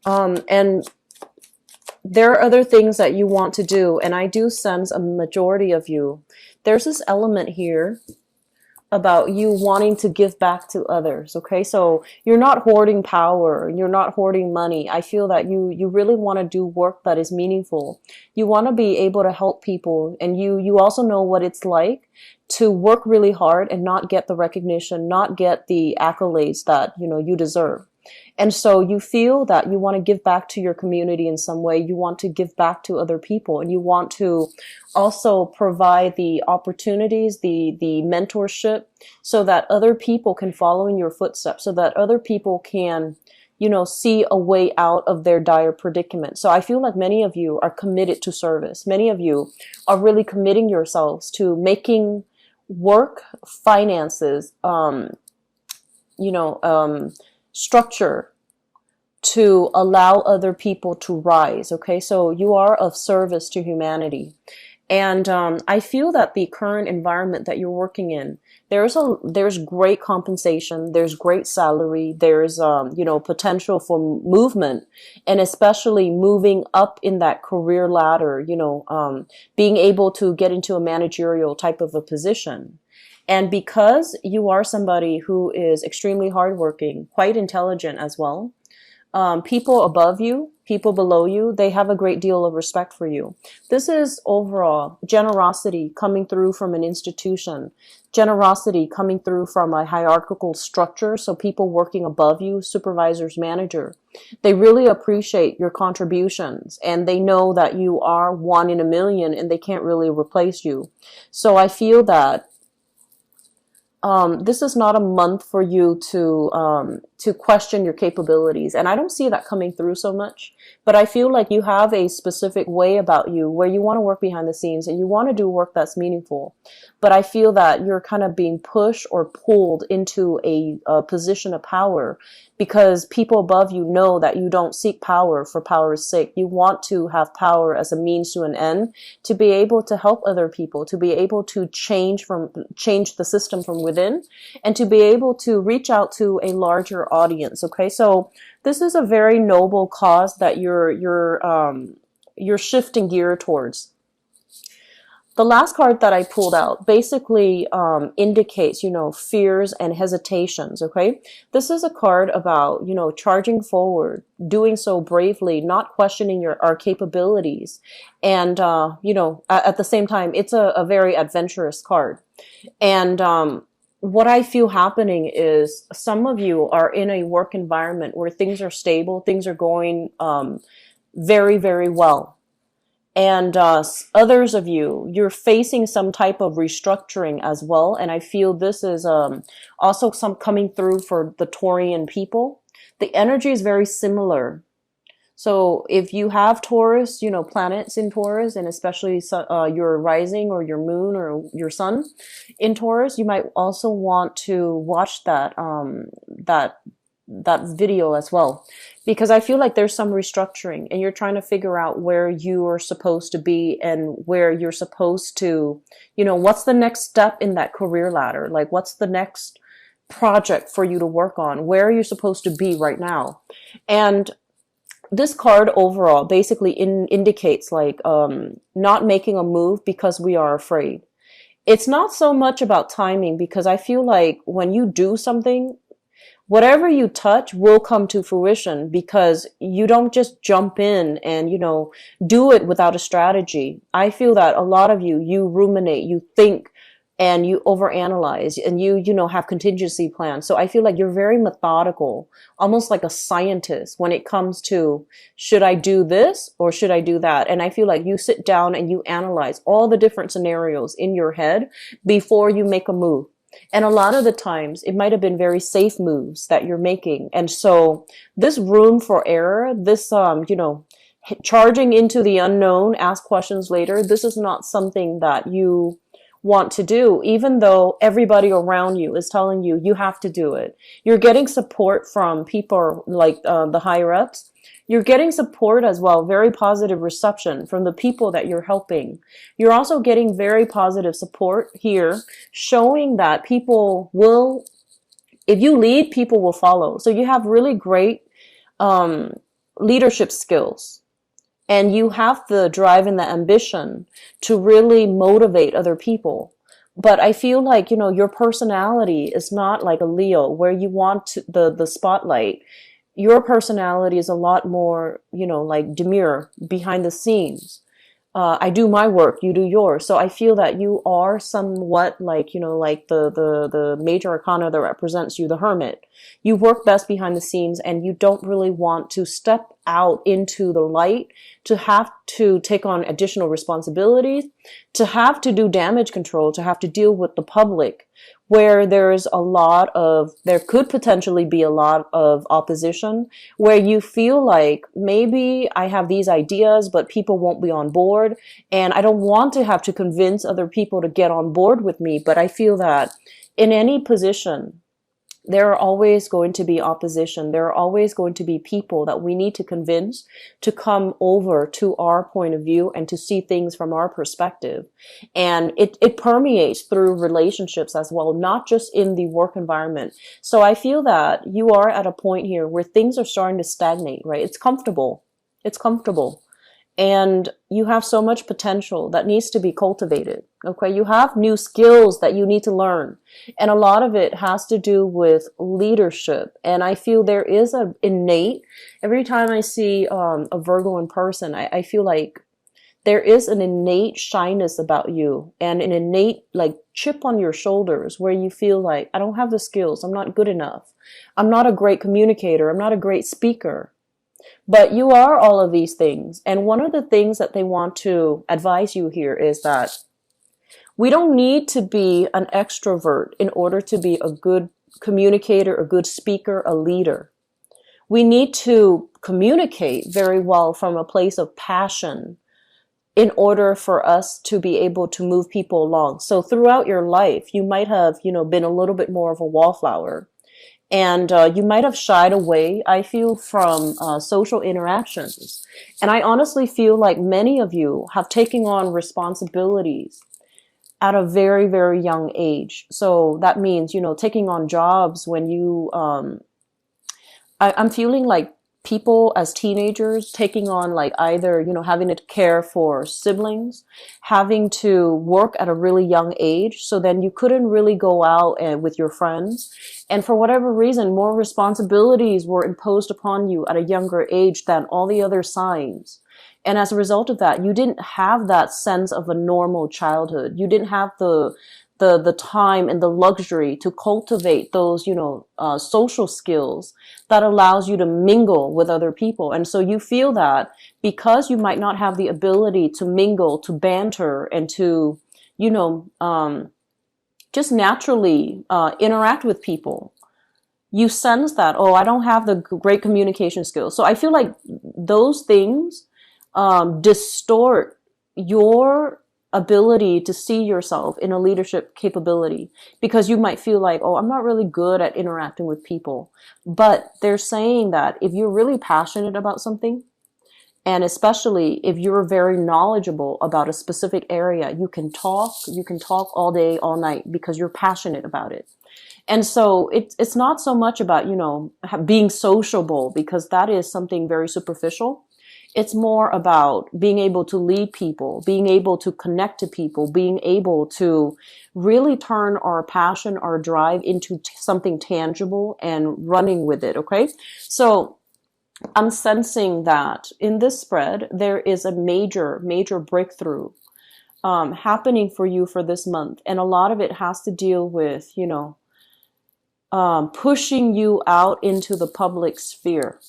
And there are other things that you want to do, and I do sense a majority of you. There's this element here about you wanting to give back to others. Okay, so you're not hoarding power, you're not hoarding money. I feel that you really want to do work that is meaningful. You want to be able to help people, and you also know what it's like to work really hard and not get the recognition, not get the accolades that you deserve. And so you feel that you want to give back to your community in some way. You want to give back to other people, and you want to also provide the opportunities, the mentorship, so that other people can follow in your footsteps, so that other people can, see a way out of their dire predicament. So I feel like many of you are committed to service. Many of you are really committing yourselves to making work, finances, structure to allow other people to rise. Okay, so you are of service to humanity. And I feel that the current environment that you're working in, there's great compensation, there's great salary, there's potential for movement, and especially moving up in that career ladder, being able to get into a managerial type of a position. And because you are somebody who is extremely hardworking, quite intelligent as well, people above you, people below you, they have a great deal of respect for you. This is overall generosity coming through from an institution, generosity coming through from a hierarchical structure. So people working above you, supervisors, manager, they really appreciate your contributions, and they know that you are one in a million and they can't really replace you. So I feel that this is not a month for you to question your capabilities, and I don't see that coming through so much. But I feel like you have a specific way about you where you want to work behind the scenes and you want to do work that's meaningful. But I feel that you're kind of being pushed or pulled into a position of power because people above you know that you don't seek power for power's sake. You want to have power as a means to an end, to be able to help other people, to be able to change the system from within, and to be able to reach out to a larger audience. Okay, so this is a very noble cause that you're shifting gear towards. The last card that I pulled out basically indicates, fears and hesitations, okay? This is a card about, charging forward, doing so bravely, not questioning our capabilities. And, at the same time, it's a very adventurous card. And what I feel happening is some of you are in a work environment where things are stable, things are going very, very well. And others of you, you're facing some type of restructuring as well. And I feel this is also some coming through for the Taurian people. The energy is very similar. So if you have Taurus, planets in Taurus, and especially your rising or your moon or your sun in Taurus, you might also want to watch that video as well, because I feel like there's some restructuring and you're trying to figure out where you are supposed to be and where you're supposed to, what's the next step in that career ladder? Like, what's the next project for you to work on? Where are you supposed to be right now? And this card overall basically indicates like not making a move because we are afraid. It's not so much about timing, because I feel like when you do something, whatever you touch will come to fruition, because you don't just jump in and, do it without a strategy. I feel that a lot of you ruminate, you think, and you overanalyze, and you have contingency plans. So I feel like you're very methodical, almost like a scientist when it comes to, should I do this or should I do that? And I feel like you sit down and you analyze all the different scenarios in your head before you make a move. And a lot of the times it might have been very safe moves that you're making. And so this room for error, this, charging into the unknown, ask questions later, this is not something that you want to do, even though everybody around you is telling you, you have to do it. You're getting support from people like the higher ups. You're getting support as well, very positive reception from the people that you're helping. You're also getting very positive support here, showing that people will, if you lead, people will follow. So you have really great leadership skills, and you have the drive and the ambition to really motivate other people. But I feel like, your personality is not like a Leo where you want the spotlight. Your personality is a lot more, like demure behind the scenes. I do my work, you do yours. So I feel that you are somewhat like, like the major arcana that represents you, the hermit. You work best behind the scenes and you don't really want to step out into the light, to have to take on additional responsibilities, to have to do damage control, to have to deal with the public, where there could potentially be a lot of opposition, where you feel like maybe I have these ideas, but people won't be on board. And I don't want to have to convince other people to get on board with me. But I feel that in any position, there are always going to be opposition. There are always going to be people that we need to convince to come over to our point of view and to see things from our perspective. And it permeates through relationships as well, not just in the work environment. So I feel that you are at a point here where things are starting to stagnate, right? It's comfortable. It's comfortable. And you have so much potential that needs to be cultivated. Okay. You have new skills that you need to learn. And a lot of it has to do with leadership. And I feel there is every time I see a Virgo in person, I feel like there is an innate shyness about you and an innate like chip on your shoulders where you feel like, I don't have the skills. I'm not good enough. I'm not a great communicator. I'm not a great speaker. But you are all of these things. And one of the things that they want to advise you here is that we don't need to be an extrovert in order to be a good communicator, a good speaker, a leader. We need to communicate very well from a place of passion in order for us to be able to move people along. So throughout your life, you might have, been a little bit more of a wallflower. And you might have shied away, I feel, from social interactions. And I honestly feel like many of you have taken on responsibilities at a very, very young age. So that means, taking on jobs when I'm feeling like people as teenagers taking on like either, having to care for siblings, having to work at a really young age. So then you couldn't really go out and with your friends. And for whatever reason, more responsibilities were imposed upon you at a younger age than all the other signs. And as a result of that, you didn't have that sense of a normal childhood. You didn't have the time and the luxury to cultivate those, social skills that allows you to mingle with other people. And so you feel that because you might not have the ability to mingle, to banter, and to, just naturally interact with people, you sense that, oh, I don't have the great communication skills. So I feel like those things distort your ability to see yourself in a leadership capability, because you might feel like, oh, I'm not really good at interacting with people. But they're saying that if you're really passionate about something, and especially if you're very knowledgeable about a specific area, you can talk all day, all night because you're passionate about it. And so it's not so much about, being sociable, because that is something very superficial. It's more about being able to lead people, being able to connect to people, being able to really turn our passion, our drive into something tangible and running with it. Okay. So I'm sensing that in this spread, there is a major, major breakthrough happening for you for this month. And a lot of it has to deal with, pushing you out into the public sphere.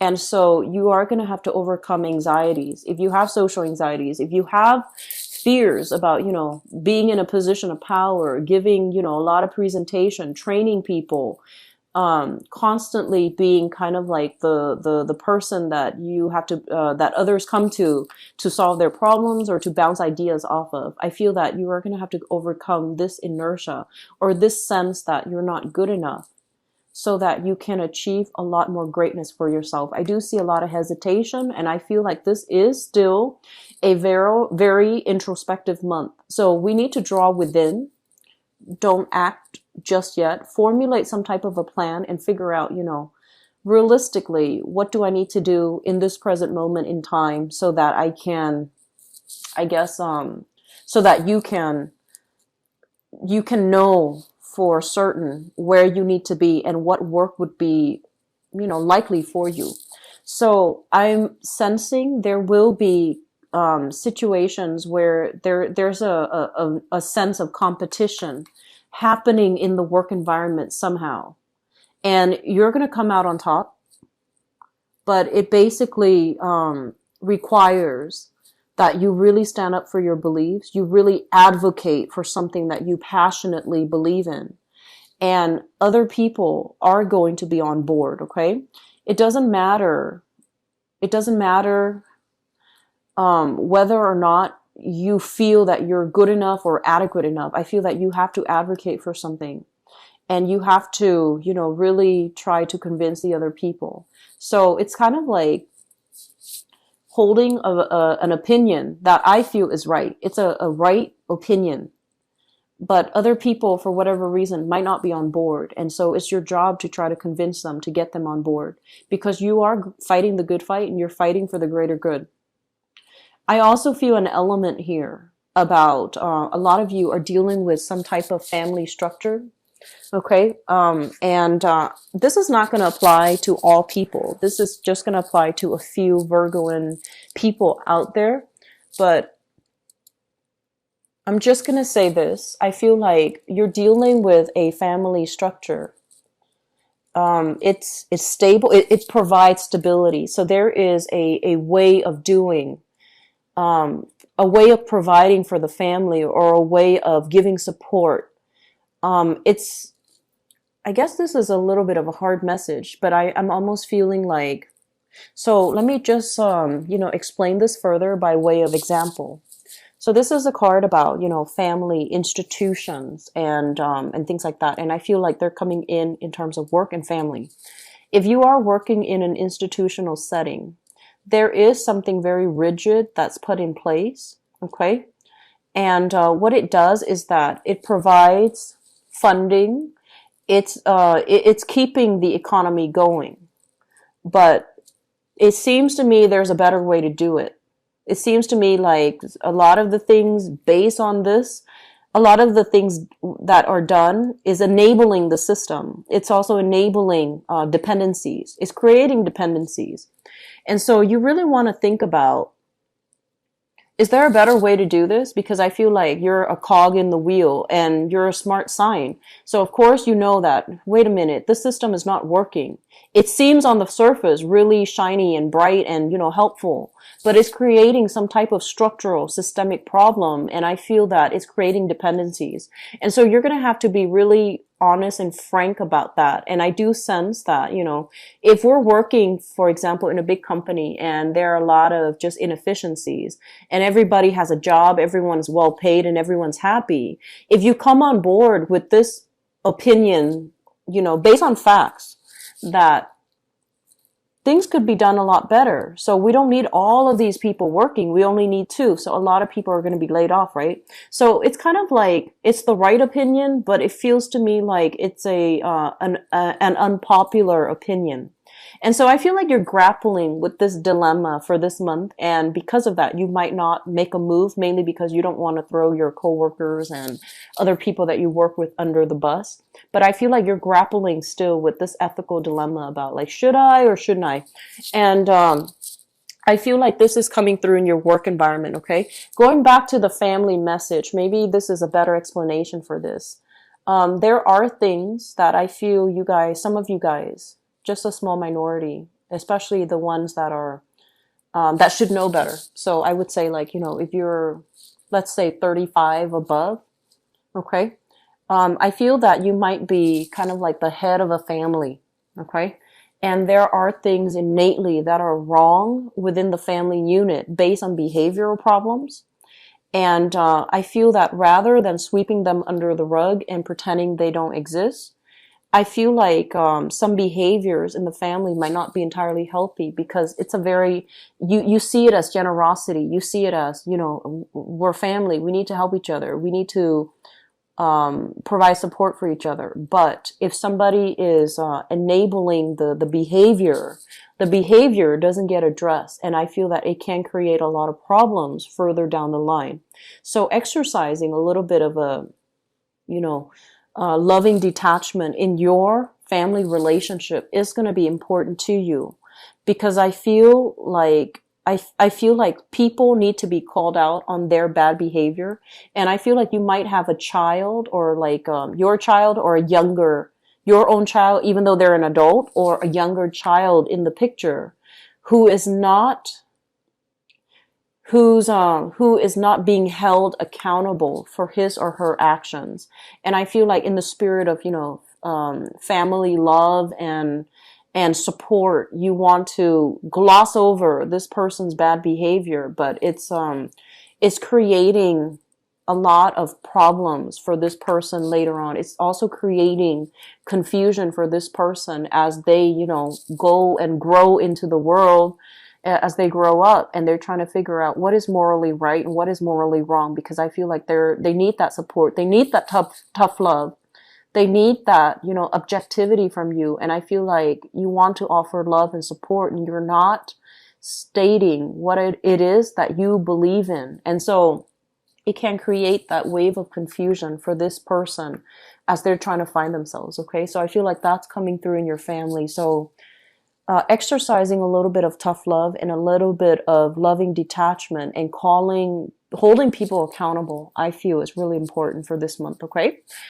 And so you are going to have to overcome anxieties. If you have social anxieties, if you have fears about, being in a position of power, giving, a lot of presentation, training people, constantly being kind of like the person that you have to, that others come to solve their problems or to bounce ideas off of. I feel that you are going to have to overcome this inertia or this sense that you're not good enough, so that you can achieve a lot more greatness for yourself. I do see a lot of hesitation, and I feel like this is still a very, very introspective month. So we need to draw within. Don't act just yet. Formulate some type of a plan and figure out, realistically, what do I need to do in this present moment in time so that I can, I guess, so that you can know for certain where you need to be and what work would be, likely for you. So I'm sensing there will be situations where there's a sense of competition happening in the work environment somehow. And you're going to come out on top, but it basically requires that you really stand up for your beliefs. You really advocate for something that you passionately believe in. And other people are going to be on board, okay? It doesn't matter. It doesn't matter whether or not you feel that you're good enough or adequate enough. I feel that you have to advocate for something. And you have to, really try to convince the other people. So it's kind of like holding an opinion that I feel is right. It's a right opinion. But other people, for whatever reason, might not be on board. And so it's your job to try to convince them, to get them on board. Because you are fighting the good fight and you're fighting for the greater good. I also feel an element here about a lot of you are dealing with some type of family structure. Okay. And this is not going to apply to all people. This is just going to apply to a few Virgoan people out there. But I'm just going to say this. I feel like you're dealing with a family structure. It's stable. It provides stability. So there is a way of doing, a way of providing for the family, or a way of giving support. I guess this is a little bit of a hard message, but I'm almost feeling like, so let me just, explain this further by way of example. So this is a card about, family institutions and things like that. And I feel like they're coming in terms of work and family. If you are working in an institutional setting, there is something very rigid that's put in place. Okay. And what it does is that it provides funding. It's keeping the economy going. But it seems to me there's a better way to do it. It seems to me like a lot of the things based on this, a lot of the things that are done is enabling the system. It's also enabling dependencies. It's creating dependencies. And so you really want to think about, is there a better way to do this? Because I feel like you're a cog in the wheel and you're a smart sign. So of course you know that, wait a minute, this system is not working. It seems on the surface really shiny and bright and, helpful, but it's creating some type of structural systemic problem. And I feel that it's creating dependencies. And so you're going to have to be really honest and frank about that. And I do sense that, if we're working, for example, in a big company and there are a lot of just inefficiencies and everybody has a job, everyone's well paid and everyone's happy. If you come on board with this opinion, based on facts, that things could be done a lot better. So we don't need all of these people working. We only need 2. So a lot of people are going to be laid off, right? So it's kind of like, it's the right opinion, but it feels to me like it's an unpopular opinion. And so I feel like you're grappling with this dilemma for this month. And because of that, you might not make a move, mainly because you don't want to throw your coworkers and other people that you work with under the bus. But I feel like you're grappling still with this ethical dilemma about like, should I or shouldn't I? And I feel like this is coming through in your work environment, okay? Going back to the family message, maybe this is a better explanation for this. There are things that I feel you guys, some of you guys, just a small minority, especially the ones that are, that should know better. So I would say like, if you're, let's say 35 above, okay? I feel that you might be kind of like the head of a family, okay? And there are things innately that are wrong within the family unit based on behavioral problems. And I feel that rather than sweeping them under the rug and pretending they don't exist, I feel like some behaviors in the family might not be entirely healthy because it's a very, you see it as generosity. You see it as, we're family. We need to help each other. We need to provide support for each other. But if somebody is enabling the behavior doesn't get addressed, and I feel that it can create a lot of problems further down the line. So exercising a little bit of a, you know, loving detachment in your family relationship is going to be important to you, because I feel like people need to be called out on their bad behavior. And I feel like you might have a child, or like your child, or your own child, even though they're an adult, or a younger child in the picture who is not who is not being held accountable for his or her actions. And I feel like in the spirit of, family love and support, you want to gloss over this person's bad behavior, but it's creating a lot of problems for this person later on. It's also creating confusion for this person as they, go and grow into the world, as they grow up, and they're trying to figure out what is morally right and what is morally wrong. Because I feel like they need that support. They need that tough love. They need that, objectivity from you. And I feel like you want to offer love and support, and you're not stating what it is that you believe in. And so it can create that wave of confusion for this person as they're trying to find themselves. Okay. So I feel like that's coming through in your family. So exercising a little bit of tough love and a little bit of loving detachment and holding people accountable, I feel is really important for this month. Okay.